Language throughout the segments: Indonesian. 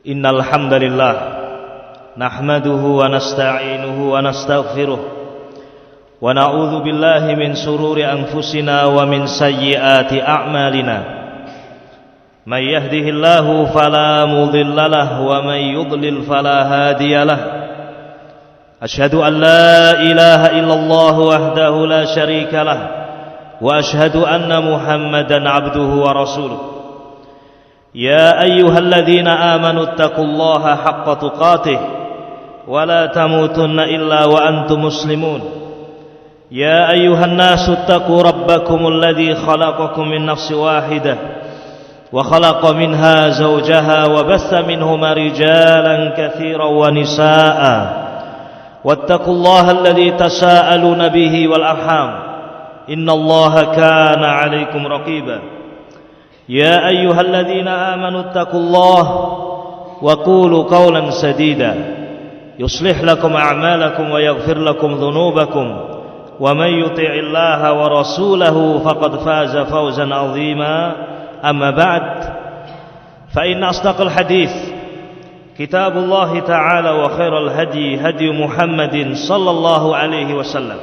Innal hamdalillah nahmaduhu wa nasta'inuhu wa nastaghfiruh wa na'udzu billahi min shururi anfusina wa min sayyiati a'malina. May yahdihillahu fala mudilla lahu wa may yudlil fala hadiya lahu. Asyhadu an la ilaha illallah wahdahu la syarika lahu wa asyhadu anna Muhammadan 'abduhu wa rasuluh. Ya ayyuhalladzina amanu taqullaha haqqa tuqatih wa la tamutunna illa wa antum muslimun. Ya ayyuhan nasu taqu rabbakumul ladzi khalaqakum min nafsin wahidah wa khalaqa minha zawjaha wa bassa minhuma rijalan katsiran wa nisaa'a wattaqullaha alladzi tasaaluna bihi wal arham innallaha kana 'alaikum raqiba. يا أيها الذين آمنوا اتقوا الله وقولوا قولا سديدا يصلح لكم أعمالكم ويغفر لكم ذنوبكم ومن يطع الله ورسوله فقد فاز فوزا عظيما. أما بعد فإن أصدق الحديث كتاب الله تعالى وخير الهدي هدي محمد صلى الله عليه وسلم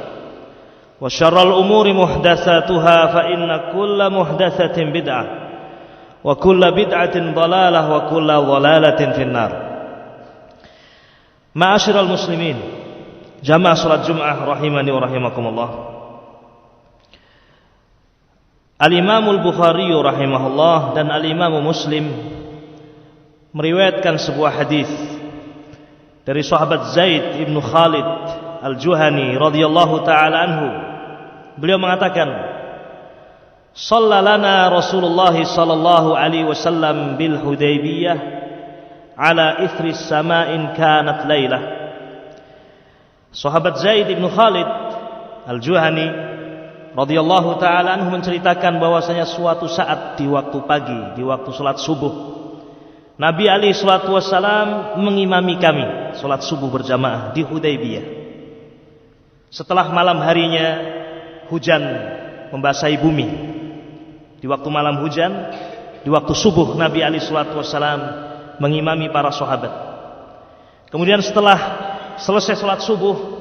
وشر الأمور محدثاتها فإن كل محدثة بدعة wa kullu bid'atin dhalalah wa kullu dhalalatin finnar. Ma'asyiral muslimin, jamaah salat Jumat rahimani wa rahimakumullah. Al-Imam Al-Bukhari rahimahullah dan Al-Imam Muslim meriwayatkan sebuah hadis dari sahabat Zaid ibn Khalid Al-Juhani radhiyallahu taala anhu. Beliau mengatakan, Sallalana Rasulullah sallallahu alaihi wasallam bil Hudaybiyah ala ithri sama'in kanat laylah. Sahabat Zaid bin Khalid Al-Juhani radhiyallahu taala anhu menceritakan bahwasanya suatu saat di waktu pagi, di waktu salat subuh, Nabi alaihi salatu wasallam mengimami kami salat subuh berjamaah di Hudaybiyah. Setelah malam harinya hujan membasahi bumi. Di waktu malam hujan, di waktu subuh Nabi alaihi salatu wasallam mengimami para sahabat. Kemudian setelah selesai salat subuh,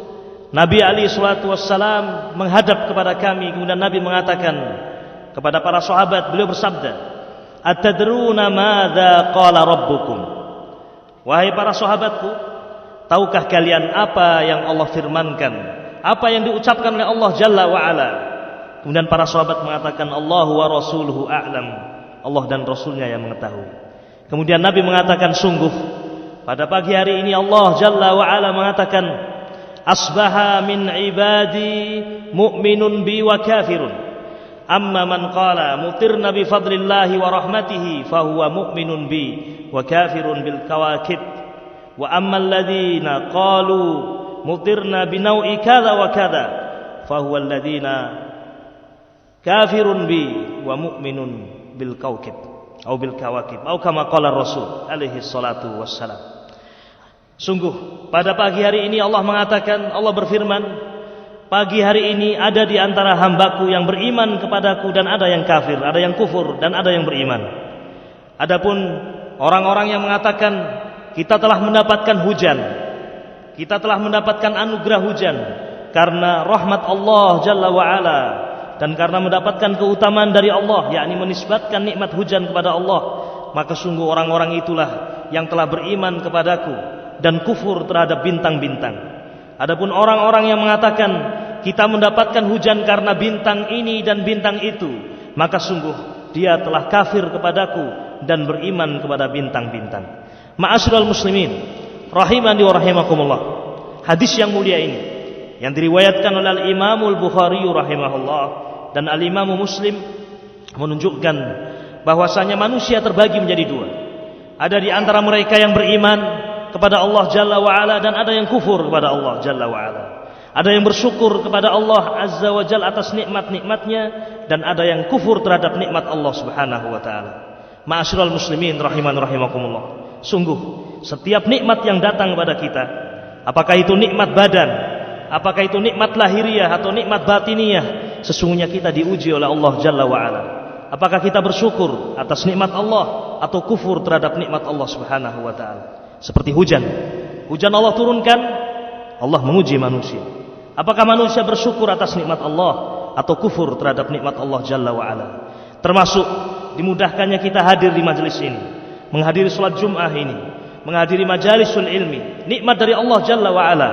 Nabi alaihi salatu wasallam menghadap kepada kami. Kemudian Nabi mengatakan kepada para sahabat, beliau bersabda, "Atadruna madza qala rabbukum?" Wahai para sahabatku, tahukah kalian apa yang Allah firmankan? Apa yang diucapkan oleh Allah Jalla wa Ala? Kemudian para sahabat mengatakan, Allahu wa rasuluhu a'lam. Allah dan Rasulnya yang mengetahui. Kemudian Nabi mengatakan, sungguh pada pagi hari ini Allah Jalla wa Ala mengatakan, asbaha min ibadi mu'minun bi wa kafirun. Amma man qala mutirna bi fadlillahi wa rahmatihi fahuwa mu'minun bi wa kafirun bil kawakib. Wa amma alladhina qalu mutirna bi naw'i kadha wa kadha fahuwa alladhina kafirun bi wa mu'minun bil kawkib atau bil kawakib atau kama qala Rasul alaihi salatu wassalam. Sungguh pada pagi hari ini Allah mengatakan, Allah berfirman, pagi hari ini ada di antara hambaku yang beriman kepadaku dan ada yang kafir, ada yang kufur dan ada yang beriman. Adapun orang-orang yang mengatakan kita telah mendapatkan hujan, kita telah mendapatkan anugerah hujan karena rahmat Allah Jalla wa Ala dan karena mendapatkan keutamaan dari Allah, yakni menisbatkan nikmat hujan kepada Allah, maka sungguh orang-orang itulah yang telah beriman kepadaku dan kufur terhadap bintang-bintang. Adapun orang-orang yang mengatakan kita mendapatkan hujan karena bintang ini dan bintang itu, maka sungguh dia telah kafir kepadaku dan beriman kepada bintang-bintang. Ma'asyiral muslimin rahimani wa rahimakumullah. Hadis yang mulia ini yang diriwayatkan oleh Al-Imam Al-Bukhari rahimahullah dan Al-Imam Muslim menunjukkan bahwasanya manusia terbagi menjadi dua. Ada di antara mereka yang beriman kepada Allah Jalla wa Ala dan ada yang kufur kepada Allah Jalla wa Ala. Ada yang bersyukur kepada Allah Azza wa Jalla atas nikmat-nikmatnya dan ada yang kufur terhadap nikmat Allah Subhanahu wa taala. Ma'asyiral muslimin rahiman rahimakumullah. Sungguh setiap nikmat yang datang kepada kita, apakah itu nikmat badan, apakah itu nikmat lahiriah atau nikmat batiniyah, sesungguhnya kita diuji oleh Allah Jalla wa Ala. Apakah kita bersyukur atas nikmat Allah atau kufur terhadap nikmat Allah Subhanahu wa taala. Seperti hujan. Hujan Allah turunkan, Allah menguji manusia. Apakah manusia bersyukur atas nikmat Allah atau kufur terhadap nikmat Allah Jalla wa ala? Termasuk dimudahkannya kita hadir di majelis ini, menghadiri salat Jumat ini, menghadiri majalisul ilmi, nikmat dari Allah Jalla wa ala.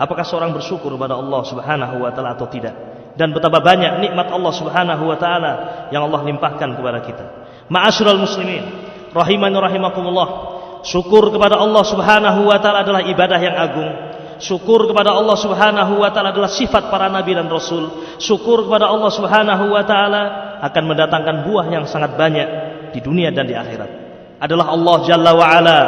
Apakah seorang bersyukur kepada Allah Subhanahu wa taala atau tidak? Dan betapa banyak nikmat Allah Subhanahu wa taala yang Allah limpahkan kepada kita. Ma'asyiral muslimin, rahimani rahimakumullah. Syukur kepada Allah Subhanahu wa taala adalah ibadah yang agung. Syukur kepada Allah Subhanahu wa taala adalah sifat para nabi dan rasul. Syukur kepada Allah Subhanahu wa taala akan mendatangkan buah yang sangat banyak di dunia dan di akhirat. Adalah Allah Jalla wa ala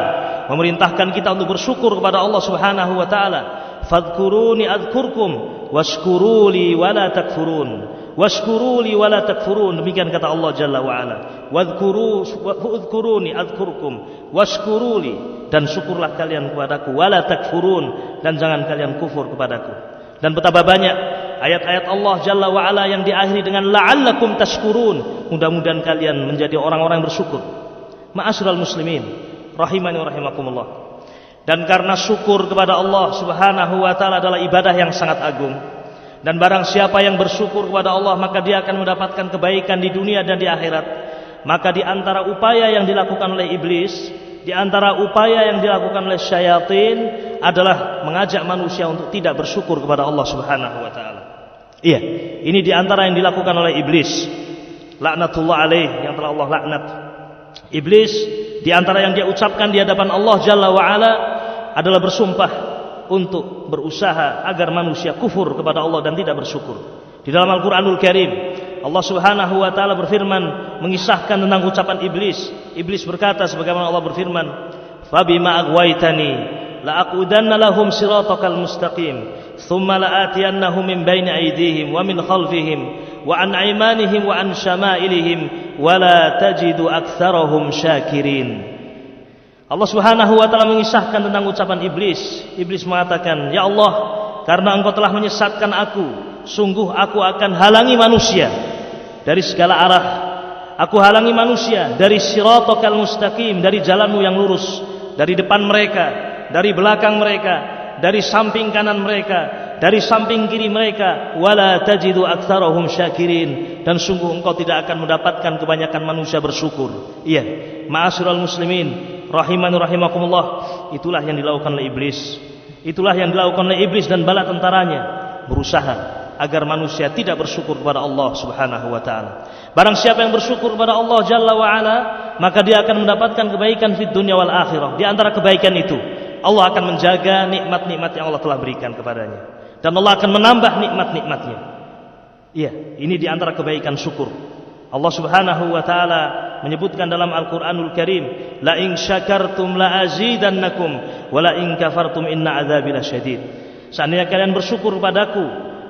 memerintahkan kita untuk bersyukur kepada Allah Subhanahu wa taala. Fadhkuruni adzkurkum washkuruli wala takfurun. Washkuruli wala takfurun. Demikian kata Allah Jalla wa ala. Wadhkuruni adzkurkum washkuruli, dan syukurlah kalian kepadaku, wala takfurun, dan jangan kalian kufur kepadaku. Dan betapa banyak ayat-ayat Allah Jalla wa ala yang diakhiri dengan la'allakum tashkurun. Mudah-mudahan kalian menjadi orang-orang yang bersyukur. Ma'asyiral muslimin, rahimani wa rahimakumullah. Dan karena syukur kepada Allah Subhanahu wa taala adalah ibadah yang sangat agung, dan barang siapa yang bersyukur kepada Allah maka dia akan mendapatkan kebaikan di dunia dan di akhirat. Maka di antara upaya yang dilakukan oleh iblis, di antara upaya yang dilakukan oleh syaitan adalah mengajak manusia untuk tidak bersyukur kepada Allah Subhanahu wa taala. Iya, ini di antara yang dilakukan oleh iblis. Laknatullah alaih, yang telah Allah laknat. Iblis di antara yang dia ucapkan di hadapan Allah Jalla wa ala adalah bersumpah untuk berusaha agar manusia kufur kepada Allah dan tidak bersyukur. Di dalam Al-Qur'anul Karim, Allah Subhanahu wa taala berfirman mengisahkan tentang ucapan iblis. Iblis berkata sebagaimana Allah berfirman, "Fabima aghwaytani la aqudanna lahum siratakal mustaqim, thumma la'atiyannahum min bayni aydihim wa min khalfihim wa an aymanihim wa an syama'ilihim wa la tajidu aktsarahum syakirin." Allah Subhanahu wa taala mengisahkan tentang ucapan iblis. Iblis mengatakan, "Ya Allah, karena Engkau telah menyesatkan aku, sungguh aku akan halangi manusia dari segala arah. Aku halangi manusia dari siratakal mustaqim, dari jalanmu yang lurus, dari depan mereka, dari belakang mereka, dari samping kanan mereka, dari samping kiri mereka, wala tajidu aktsarahum syakirin, dan sungguh engkau tidak akan mendapatkan kebanyakan manusia bersyukur." Iya, ma'asyiral muslimin, rahimani rahimakumullah, itulah yang dilakukan oleh iblis. Itulah yang dilakukan oleh iblis dan bala tentaranya, berusaha agar manusia tidak bersyukur kepada Allah Subhanahu wa taala. Barang siapa yang bersyukur kepada Allah Jalla wa ala, maka dia akan mendapatkan kebaikan fid dunya wal akhirah. Di antara kebaikan itu, Allah akan menjaga nikmat-nikmat yang Allah telah berikan kepadanya, dan Allah akan menambah nikmat-nikmatnya. Iya, ini di antara kebaikan syukur. Allah Subhanahu wa taala menyebutkan dalam Al-Qur'anul Karim, "La in syakartum la azidannakum wa la in kafartum inna adzabi lasyadid." Seandainya kalian bersyukur padaku,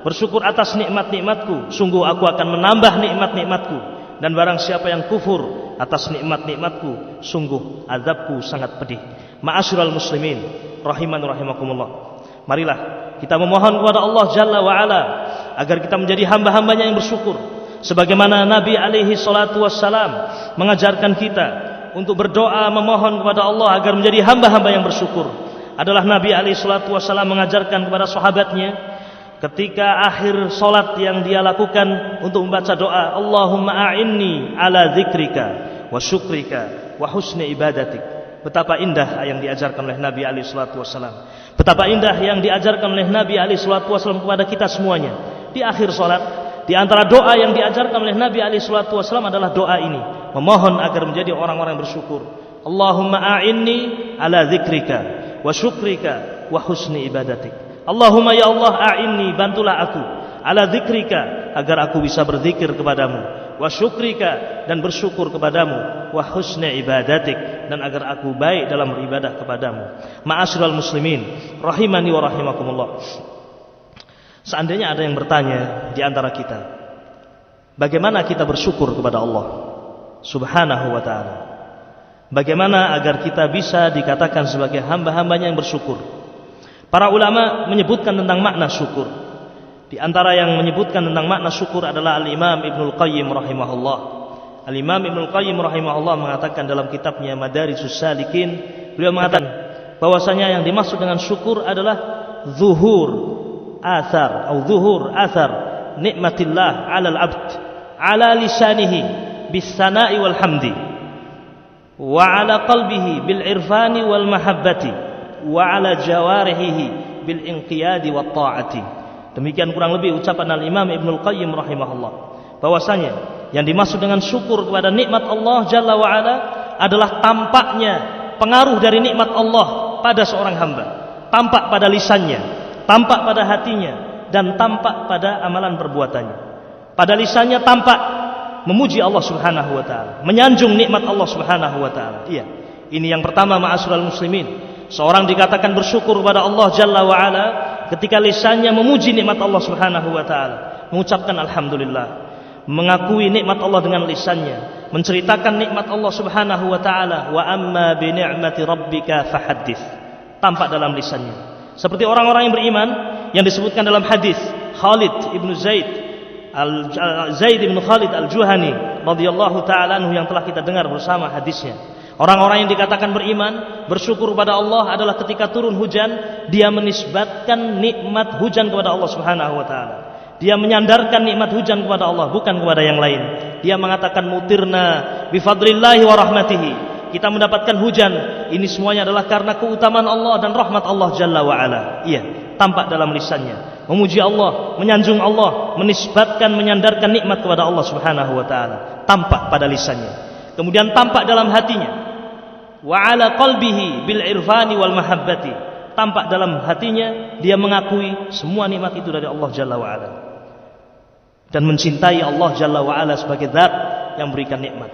bersyukur atas nikmat-nikmatku, sungguh aku akan menambah nikmat-nikmatku, dan barang siapa yang kufur atas nikmat-nikmatku, sungguh azabku sangat pedih. Ma'asyiral muslimin, rahimani rahimakumullah. Marilah kita memohon kepada Allah Jalla wa ala agar kita menjadi hamba-hambanya yang bersyukur, sebagaimana Nabi alaihi salatu wassalam mengajarkan kita untuk berdoa memohon kepada Allah agar menjadi hamba-hamba yang bersyukur. Adalah Nabi alaihi salatu wassalam mengajarkan kepada sahabatnya ketika akhir salat yang dia lakukan untuk membaca doa, Allahumma a'inni ala dzikrika wa syukrika wa husni ibadatik. Betapa indah yang diajarkan oleh Nabi alaihi salatu wassalam. Betapa indah yang diajarkan oleh Nabi alaihi salatu wassalam kepada kita semuanya. Di akhir salat, di antara doa yang diajarkan oleh Nabi alaihi salatu wassalam adalah doa ini, memohon agar menjadi orang-orang yang bersyukur. Allahumma a'inni ala dzikrika wa syukrika wa husni ibadatik. Allahumma ya Allah, a'inni, bantulah aku, ala dzikrika, agar aku bisa berzikir kepadamu, wa syukrika, dan bersyukur kepadamu, wa husni ibadatik, dan agar aku baik dalam beribadah kepadamu. Ma'asyiral muslimin, rahimani wa rahimakumullah. Seandainya ada yang bertanya di antara kita, bagaimana kita bersyukur kepada Allah Subhanahu wa ta'ala? Bagaimana agar kita bisa dikatakan sebagai hamba-hambanya yang bersyukur? Para ulama menyebutkan tentang makna syukur. Di antara yang menyebutkan tentang makna syukur adalah Al-Imam Ibnul Qayyim rahimahullah. Al-Imam Ibnu Qayyim rahimahullah mengatakan dalam kitabnya Madarijus Salikin, beliau mengatakan bahwasanya yang dimaksud dengan syukur adalah zuhur athar nikmatillah 'alal 'abd 'ala lisanihi bis sana'i wal hamdi wa 'ala qalbihi bil irfani wal mahabbati wa 'ala jawarihi bil inqiyadi wat ta'ati. Demikian kurang lebih ucapan Al-Imam Ibnu Qayyim rahimahullah, bahwasanya yang dimaksud dengan syukur kepada nikmat Allah Jalla wa Ala adalah tampaknya pengaruh dari nikmat Allah pada seorang hamba, tampak pada lisannya, tampak pada hatinya, dan tampak pada amalan perbuatannya. Pada lisannya tampak memuji Allah Subhanahu wa taala, menyanjung nikmat Allah Subhanahu wa taala. Iya, ini yang pertama ma'asyiral muslimin. Seorang dikatakan bersyukur kepada Allah Jalla wa Ala ketika lisannya memuji nikmat Allah Subhanahu wa taala, mengucapkan alhamdulillah, mengakui nikmat Allah dengan lisannya, menceritakan nikmat Allah Subhanahu wa taala. Wa amma bi ni'mati rabbika fahaddits, tampak dalam lisannya. Seperti orang-orang yang beriman yang disebutkan dalam hadis Khalid ibnu Zaid bin Khalid al-Juhani radhiyallahu taala anhu yang telah kita dengar bersama hadisnya. Orang-orang yang dikatakan beriman, bersyukur kepada Allah adalah ketika turun hujan, dia menisbatkan nikmat hujan kepada Allah Subhanahu wa taala. Dia menyandarkan nikmat hujan kepada Allah, bukan kepada yang lain. Dia mengatakan mutirna bifadlillahi wa rahmatihi. Kita mendapatkan hujan, ini semuanya adalah karena keutamaan Allah dan rahmat Allah Jalla wa Ala. Iya, tampak dalam lisannya, memuji Allah, menyanjung Allah, menisbatkan, menyandarkan nikmat kepada Allah Subhanahu wa taala, tampak pada lisannya. Kemudian tampak dalam hatinya. Wa ala qalbihi bil irfani wal mahabbati, tampak dalam hatinya dia mengakui semua nikmat itu dari Allah Jalla wa Ala dan mencintai Allah Jalla wa Ala sebagai zat yang memberikan nikmat.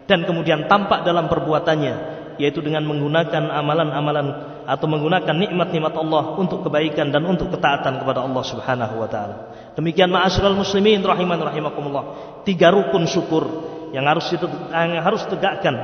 Dan kemudian tampak dalam perbuatannya, yaitu dengan menggunakan amalan-amalan atau menggunakan nikmat-nikmat Allah untuk kebaikan dan untuk ketaatan kepada Allah Subhanahu wa taala. Demikian ma'asyiral muslimin rahimakumullah, 3 rukun syukur yang harus tegakkan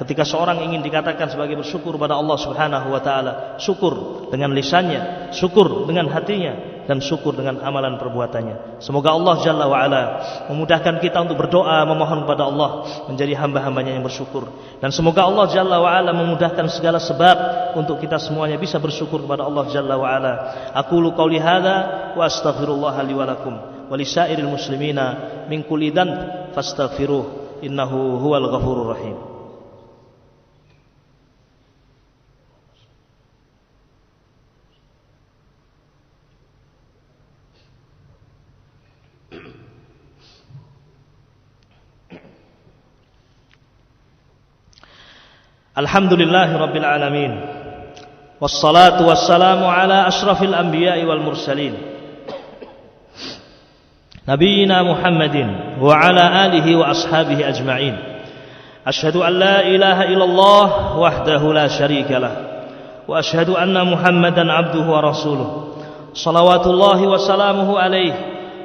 ketika seorang ingin dikatakan sebagai bersyukur pada Allah Subhanahu wa taala. Syukur dengan lisannya, syukur dengan hatinya, dan syukur dengan amalan perbuatannya. Semoga Allah Jalla wa Ala memudahkan kita untuk berdoa, memohon kepada Allah menjadi hamba-hambanya yang bersyukur. Dan semoga Allah Jalla wa Ala memudahkan segala sebab untuk kita semuanya bisa bersyukur kepada Allah Jalla wa Ala. Aqulu qauli hadza wa astaghfirullah li wa lakum wa lisairil muslimina min kulli dhanb fastaghfiruh innahu huwal ghafurur rahim. Alhamdulillahi rabbil alamin, wassalatu wassalamu ala ashrafil anbiya'i wal mursalin, nabiyina Muhammadin wa ala alihi wa ashabihi ajma'in. Ashhadu an la ilaha illallah wahdahu la syarika lah, wa ashhadu anna Muhammadan abduhu wa rasuluh, salawatullahi wa salamuhu alaihi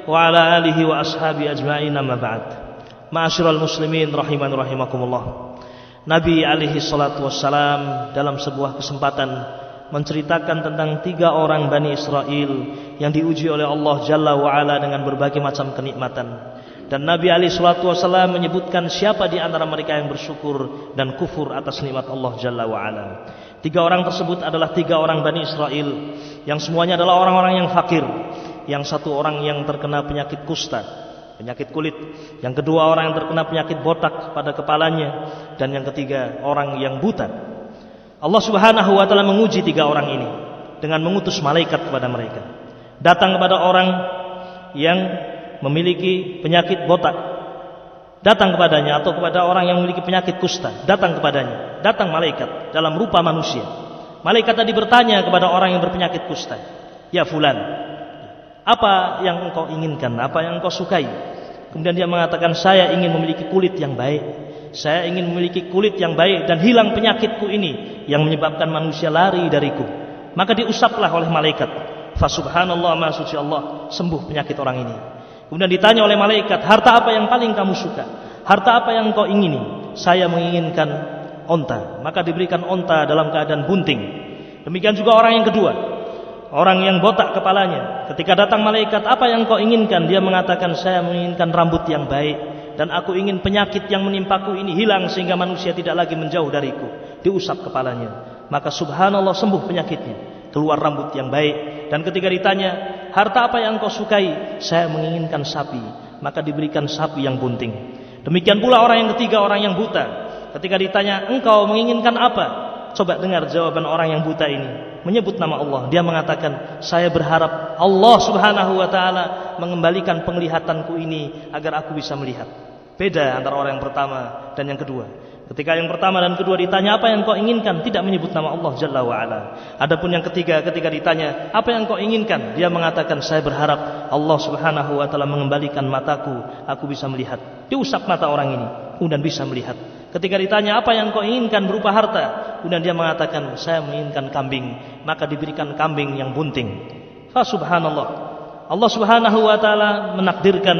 wa ala alihi wa ashabihi ajma'in. Amma ba'd. Ma'asyiral muslimin rahimakumullah, Nabi alaihi salatu wassalam dalam sebuah kesempatan menceritakan tentang 3 orang Bani Israel yang diuji oleh Allah Jalla wa Ala dengan berbagai macam kenikmatan. Dan Nabi alaihi salatu wassalam menyebutkan siapa di antara mereka yang bersyukur dan kufur atas nikmat Allah Jalla wa Ala. 3 orang tersebut adalah 3 orang Bani Israel yang semuanya adalah orang-orang yang fakir. Yang satu orang yang terkena penyakit kusta, penyakit kulit. Yang kedua orang yang terkena penyakit botak pada kepalanya. Dan yang ketiga orang yang buta. Allah Subhanahu wa taala menguji 3 orang ini dengan mengutus malaikat kepada mereka. Datang kepada orang yang memiliki penyakit botak, datang kepadanya, atau kepada orang yang memiliki penyakit kusta, datang kepadanya. Datang malaikat dalam rupa manusia. Malaikat tadi bertanya kepada orang yang berpenyakit kusta, "Ya fulan, apa yang engkau inginkan? Apa yang engkau sukai?" Kemudian dia mengatakan, "Saya ingin memiliki kulit yang baik. Saya ingin memiliki kulit yang baik dan hilang penyakitku ini yang menyebabkan manusia lari dariku." Maka diusaplah oleh malaikat. Fa subhanallah, ma suci Allah, sembuh penyakit orang ini. Kemudian ditanya oleh malaikat, "Harta apa yang paling kamu suka? Harta apa yang kau ingini?" "Saya menginginkan onta." Maka diberikan onta dalam keadaan bunting. Demikian juga orang yang kedua, orang yang botak kepalanya. Ketika datang malaikat, "Apa yang kau inginkan?" Dia mengatakan, "Saya menginginkan rambut yang baik dan aku ingin penyakit yang menimpaku ini hilang sehingga manusia tidak lagi menjauh dariku. Diusap kepalanya, maka subhanallah sembuh penyakitnya, keluar rambut yang baik. Dan ketika ditanya, harta apa yang engkau sukai? Saya menginginkan sapi, maka diberikan sapi yang bunting. Demikian pula orang yang ketiga, orang yang buta. Ketika ditanya, engkau menginginkan apa? Coba dengar jawaban orang yang buta ini. Menyebut nama Allah, dia mengatakan, saya berharap Allah subhanahu wa ta'ala mengembalikan penglihatanku ini agar aku bisa melihat. Beda antara orang yang pertama dan yang kedua. Ketika yang pertama dan kedua ditanya apa yang kau inginkan, tidak menyebut nama Allah Jalla wa'ala. Adapun yang ketiga, ketika ditanya apa yang kau inginkan, dia mengatakan, saya berharap Allah subhanahu wa ta'ala mengembalikan mataku, aku bisa melihat. Diusap mata orang ini, kemudian bisa melihat. Ketika ditanya apa yang kau inginkan berupa harta, kemudian dia mengatakan, saya menginginkan kambing, maka diberikan kambing yang bunting. Fa subhanallah, Allah subhanahu wa ta'ala menakdirkan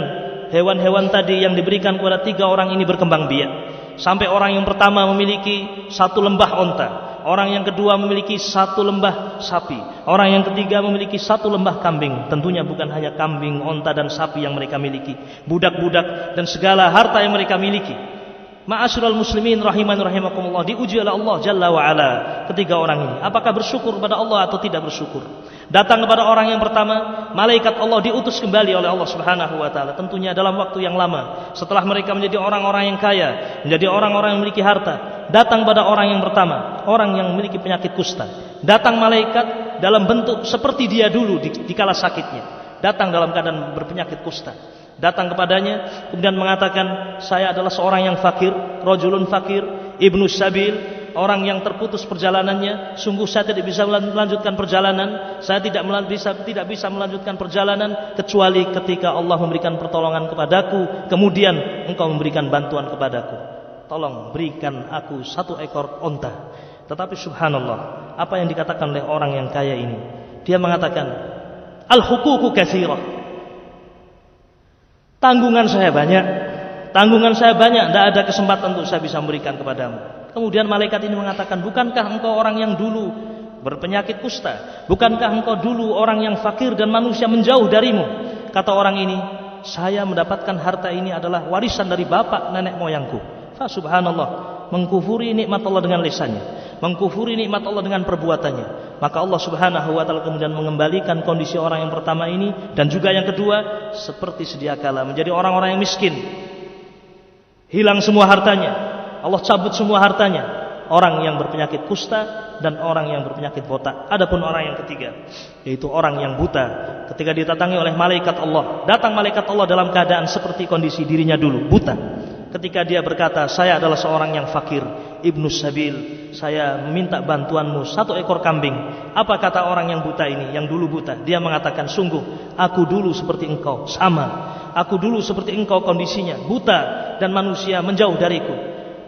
hewan-hewan tadi yang diberikan kepada tiga orang ini berkembang biak. Sampai orang yang pertama memiliki satu lembah onta, orang yang kedua memiliki satu lembah sapi, orang yang ketiga memiliki satu lembah kambing. Tentunya bukan hanya kambing, onta dan sapi yang mereka miliki, budak-budak dan segala harta yang mereka miliki. Ma'asyiral muslimin rahiman rahimakumullah, diuji oleh Allah Jalla wa'ala ketiga orang ini. Apakah bersyukur kepada Allah atau tidak bersyukur? Datang kepada orang yang pertama, malaikat Allah diutus kembali oleh Allah subhanahu wa ta'ala. Tentunya dalam waktu yang lama, setelah mereka menjadi orang-orang yang kaya, menjadi orang-orang yang memiliki harta. Datang pada orang yang pertama, orang yang memiliki penyakit kusta. Datang malaikat dalam bentuk seperti dia dulu di kala sakitnya. Datang dalam keadaan berpenyakit kusta. Datang kepadanya, kemudian mengatakan, saya adalah seorang yang fakir, rajulun fakir, ibnu sabil, orang yang terputus perjalanannya. Sungguh saya tidak bisa melanjutkan perjalanan. Saya tidak bisa melanjutkan perjalanan kecuali ketika Allah memberikan pertolongan kepadaku, kemudian engkau memberikan bantuan kepadaku. Tolong berikan aku satu ekor onta. Tetapi subhanallah, apa yang dikatakan oleh orang yang kaya ini? Dia mengatakan, al-huququ katsirah. Tanggungan saya banyak, tidak ada kesempatan untuk saya bisa memberikan kepadamu. Kemudian malaikat ini mengatakan, bukankah engkau orang yang dulu berpenyakit kusta? Bukankah engkau dulu orang yang fakir dan manusia menjauh darimu? Kata orang ini, saya mendapatkan harta ini adalah warisan dari bapak nenek moyangku. Fa subhanallah, mengkufuri nikmat Allah dengan lisannya, mengkufuri nikmat Allah dengan perbuatannya. Maka Allah subhanahu wa ta'ala kemudian mengembalikan kondisi orang yang pertama ini dan juga yang kedua seperti sedia kala, menjadi orang-orang yang miskin. Hilang semua hartanya, Allah cabut semua hartanya. Orang yang berpenyakit kusta dan orang yang berpenyakit botak. Adapun orang yang ketiga, yaitu orang yang buta, ketika didatangi oleh malaikat Allah, datang malaikat Allah dalam keadaan seperti kondisi dirinya dulu, buta. Ketika dia berkata, saya adalah seorang yang fakir, ibnu sabil, saya meminta bantuanmu satu ekor kambing. Apa kata orang yang buta ini, yang dulu buta? Dia mengatakan, sungguh aku dulu seperti engkau, sama. Aku dulu seperti engkau kondisinya, buta dan manusia menjauh dariku.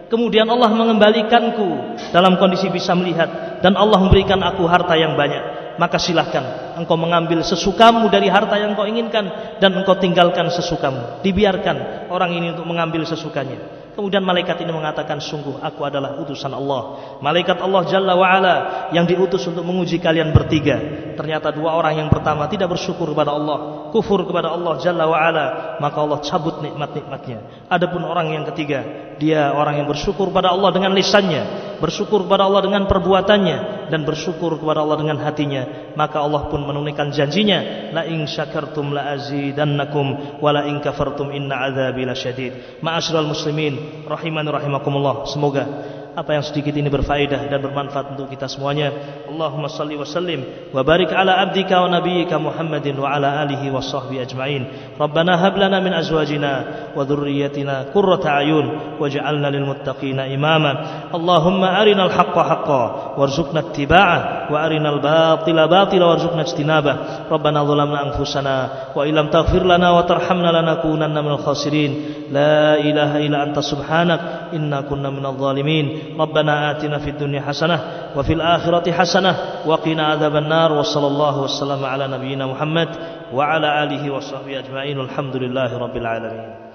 Kemudian Allah mengembalikanku dalam kondisi bisa melihat, dan Allah memberikan aku harta yang banyak. Maka silahkan engkau mengambil sesukamu dari harta yang kau inginkan, dan engkau tinggalkan sesukamu. Dibiarkan orang ini untuk mengambil sesukanya. Kemudian malaikat ini mengatakan, sungguh aku adalah utusan Allah, malaikat Allah Jalla wa'ala yang diutus untuk menguji kalian bertiga. Ternyata dua orang yang pertama tidak bersyukur kepada Allah, kufur kepada Allah Jalla wa'ala, maka Allah cabut nikmat-nikmatnya. Adapun orang yang ketiga, dia orang yang bersyukur kepada Allah dengan lisannya, bersyukur kepada Allah dengan perbuatannya, dan bersyukur kepada Allah dengan hatinya. Maka Allah pun menunaikan janjinya, la in syakartum la azidannakum wa la in kafartum inna adzabi lasyadid. Ma'asyiral muslimin rahiman rahimakumullah, semoga apa yang sedikit ini berfaedah dan bermanfaat untuk kita semuanya. Allahumma salli wa sallim wa barik ala abdika wa nabiyyika Muhammadin wa ala alihi wa sahbihi ajma'in. Rabbana hab lana min azwajina wa dhurriyyatina qurrata a'yun waj'alna lil muttaqina imama. Allahumma arinal haqqa haqqan warzuqna ittiba'ah wa arinal batila batila warzuqna ijtinabah. Rabbana zalamna anfusana wa illam taghfir lana wa tarhamna lanakunanna minal khasirin. La ilaha illa anta subhanak inna kunna minadh dhalimin. ربنا آتنا في الدنيا حسنة وفي الآخرة حسنة وقنا عذاب النار وصلى الله وسلم على نبينا محمد وعلى آله وصحبه أجمعين والحمد لله رب العالمين.